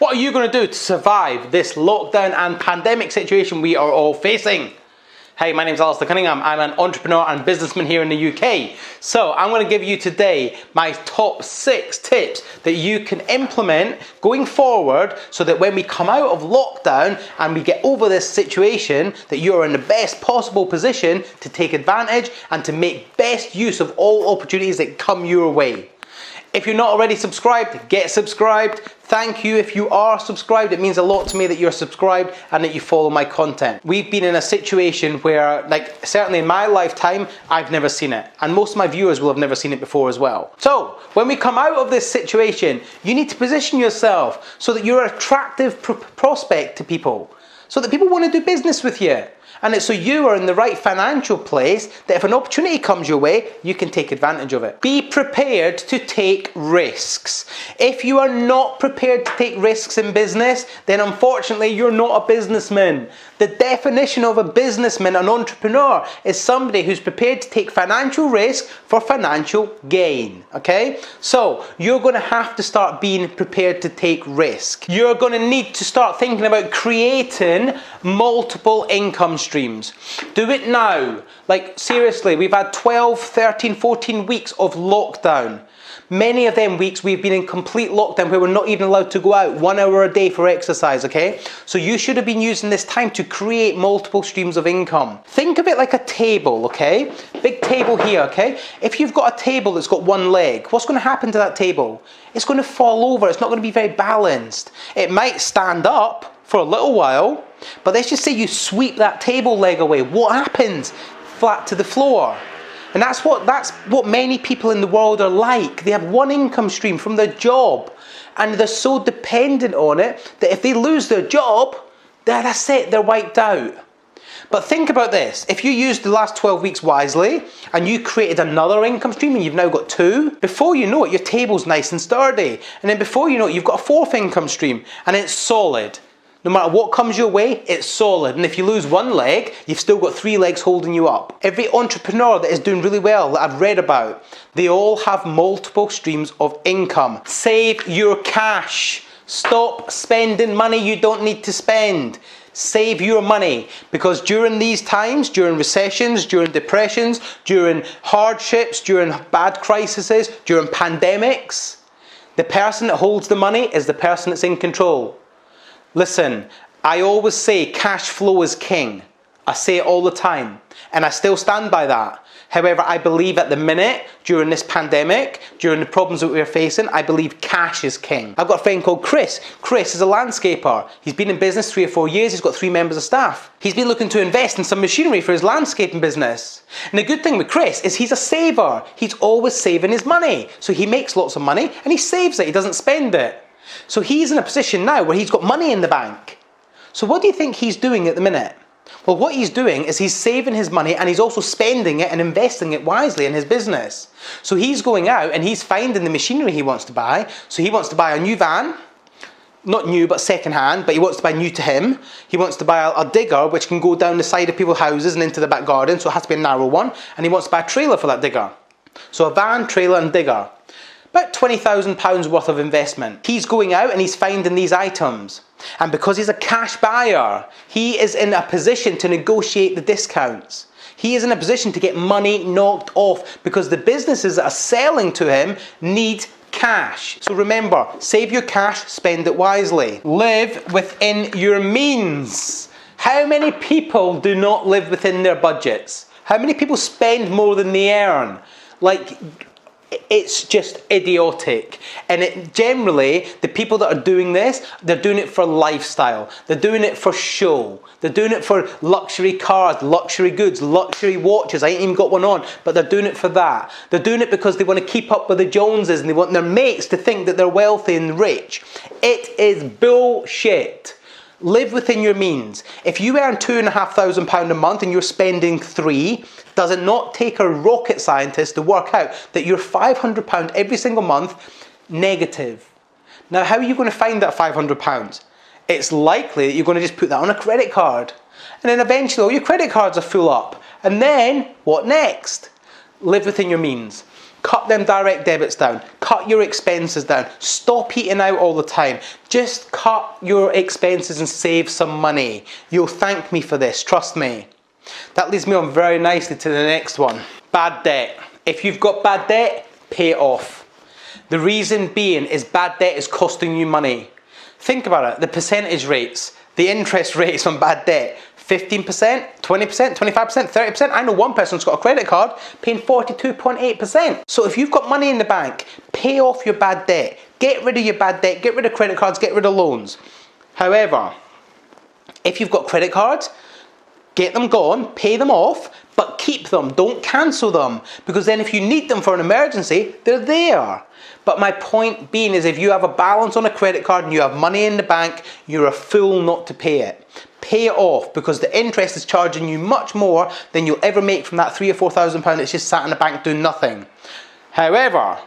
What are you going to do to survive this lockdown and pandemic situation we are all facing? Hey, my name is Alasdair Cunningham. I'm an entrepreneur and businessman here in the UK. So I'm going to give you today my top 6 tips that you can implement going forward so that when we come out of lockdown and we get over this situation, that you're in the best possible position to take advantage and to make best use of all opportunities that come your way. If you're not already subscribed, get subscribed. Thank you if you are subscribed. It means a lot to me that you're subscribed and that you follow my content. We've been in a situation where, certainly in my lifetime, I've never seen it. And most of my viewers will have never seen it before as well. So, when we come out of this situation, you need to position yourself so that you're an attractive prospect to people. So that people want to do business with you. And so you are in the right financial place that if an opportunity comes your way, you can take advantage of it. Be prepared to take risks. If you are not prepared to take risks in business, then unfortunately you're not a businessman. The definition of a businessman, an entrepreneur, is somebody who's prepared to take financial risk for financial gain. Okay? So you're going to have to start being prepared to take risk. You're going to need to start thinking about creating multiple income streams. Do it now. Seriously, we've had 12, 13, 14 weeks of lockdown. Many of them weeks we've been in complete lockdown where we're not even allowed to go out 1 hour a day for exercise, okay? So you should have been using this time to create multiple streams of income. Think of it like a table, okay? Big table here, okay? If you've got a table that's got one leg, what's going to happen to that table? It's going to fall over. It's not going to be very balanced. It might stand up for a little while, but let's just say you sweep that table leg away. What happens? Flat to the floor. And that's what many people in the world are like. They have one income stream from their job and they're so dependent on it that if they lose their job, that's it, they're wiped out. But think about this. If you used the last 12 weeks wisely and you created another income stream and you've now got 2, before you know it, your table's nice and sturdy. And then before you know it, you've got a 4th income stream and it's solid. No matter what comes your way, it's solid. And if you lose 1 leg, you've still got 3 legs holding you up. Every entrepreneur that is doing really well that I've read about, they all have multiple streams of income. Save your cash. Stop spending money you don't need to spend. Save your money, because during these times, during recessions, during depressions, during hardships, during bad crises, during pandemics, the person that holds the money is the person that's in control. Listen, I always say cash flow is king. I say it all the time, and I still stand by that. However, I believe at the minute, during this pandemic, during the problems that we're facing, I believe cash is king. I've got a friend called Chris. Chris is a landscaper. He's been in business 3 or 4 years. He's got 3 members of staff. He's been looking to invest in some machinery for his landscaping business. And the good thing with Chris is he's a saver. He's always saving his money. So he makes lots of money and he saves it. He doesn't spend it. So he's in a position now where he's got money in the bank. So what do you think he's doing at the minute? Well, what he's doing is he's saving his money and he's also spending it and investing it wisely in his business. So he's going out and he's finding the machinery he wants to buy. So he wants to buy a new van, not new but second hand, but he wants to buy new to him. He wants to buy a digger which can go down the side of people's houses and into the back garden, so it has to be a narrow one. And he wants to buy a trailer for that digger. So a van, trailer and digger. About £20,000 worth of investment. He's going out and he's finding these items. And because he's a cash buyer, he is in a position to negotiate the discounts. He is in a position to get money knocked off because the businesses that are selling to him need cash. So remember, save your cash, spend it wisely. Live within your means. How many people do not live within their budgets? How many people spend more than they earn? It's just idiotic. And generally, the people that are doing this, they're doing it for lifestyle. They're doing it for show. They're doing it for luxury cars, luxury goods, luxury watches. I ain't even got one on, but they're doing it for that. They're doing it because they want to keep up with the Joneses and they want their mates to think that they're wealthy and rich. It is bullshit. Live within your means. If you earn £2,500 a month and you're spending 3, does it not take a rocket scientist to work out that you're £500 every single month negative? Now, how are you going to find that £500? It's likely that you're going to just put that on a credit card. And then eventually all your credit cards are full up. And then, what next? Live within your means. Cut them direct debits down. Cut your expenses down. Stop eating out all the time. Just cut your expenses and save some money. You'll thank me for this, trust me. That leads me on very nicely to the next one. Bad debt. If you've got bad debt, pay it off. The reason being is bad debt is costing you money. Think about it, the percentage rates, the interest rates on bad debt, 15%, 20%, 25%, 30%. I know one person who's got a credit card paying 42.8%. So if you've got money in the bank, pay off your bad debt. Get rid of your bad debt, get rid of credit cards, get rid of loans. However, if you've got credit cards, get them gone, pay them off, but keep them. Don't cancel them, because then if you need them for an emergency, they're there. But my point being is, if you have a balance on a credit card and you have money in the bank, you're a fool not to pay it. Pay it off, because the interest is charging you much more than you'll ever make from that £3,000 or £4,000 that's just sat in the bank doing nothing. However,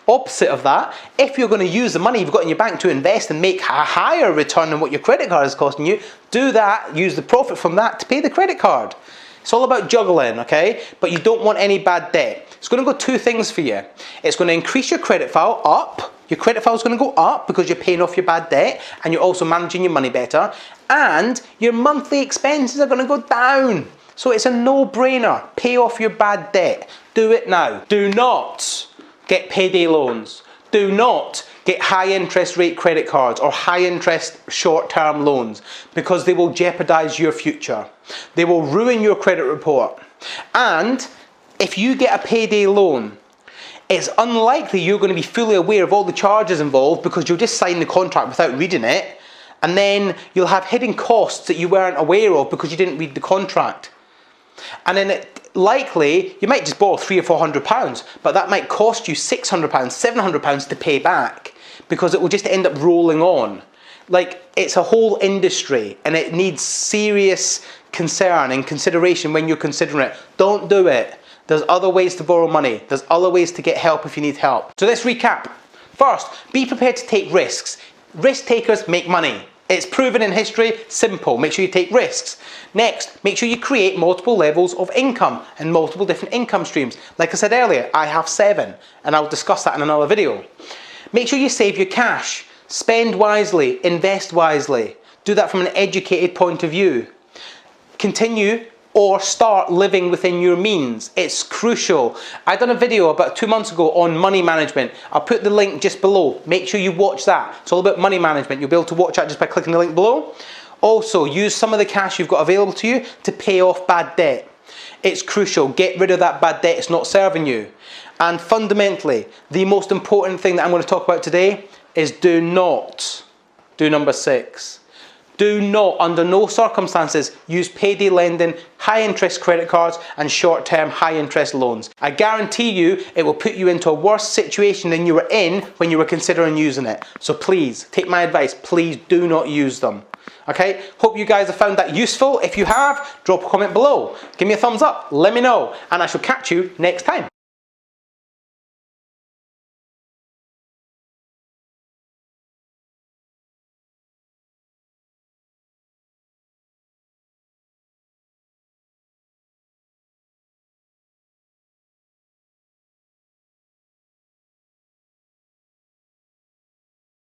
opposite of that, if you're going to use the money you've got in your bank to invest and make a higher return than what your credit card is costing you, do that, use the profit from that to pay the credit card. It's all about juggling, okay? But you don't want any bad debt. It's going to go two things for you. It's going to increase your credit file up. Your credit file is going to go up because you're paying off your bad debt and you're also managing your money better. And your monthly expenses are going to go down. So it's a no-brainer. Pay off your bad debt. Do it now. Do not get payday loans. Do not get high interest rate credit cards or high interest short-term loans, because they will jeopardize your future. They will ruin your credit report. And if you get a payday loan, it's unlikely you're going to be fully aware of all the charges involved, because you'll just sign the contract without reading it, and then you'll have hidden costs that you weren't aware of because you didn't read the contract. And then likely you might just borrow £300 or £400, but that might cost you £600, £700 to pay back, because it will just end up rolling on. Like, it's a whole industry and it needs serious concern and consideration when you're considering it. Don't do it. There's other ways to borrow money. There's other ways to get help if you need help. So let's recap. First, be prepared to take risks. Risk takers make money. It's proven in history. Simple. Make sure you take risks. Next, make sure you create multiple levels of income and multiple different income streams. Like I said earlier, I have 7, and I'll discuss that in another video. Make sure you save your cash. Spend wisely. Invest wisely. Do that from an educated point of view. Continue or start living within your means. It's crucial. I done a video about 2 months ago on money management. I'll put the link just below. Make sure you watch that. It's all about money management. You'll be able to watch that just by clicking the link below. Also, use some of the cash you've got available to you to pay off bad debt. It's crucial. Get rid of that bad debt. It's not serving you. And fundamentally, the most important thing that I'm going to talk about today is do number 6. Do not, under no circumstances, use payday lending, high interest credit cards and short-term high interest loans. I guarantee you it will put you into a worse situation than you were in when you were considering using it. So please, take my advice, please do not use them. Okay, hope you guys have found that useful. If you have, drop a comment below. Give me a thumbs up, let me know, and I shall catch you next time.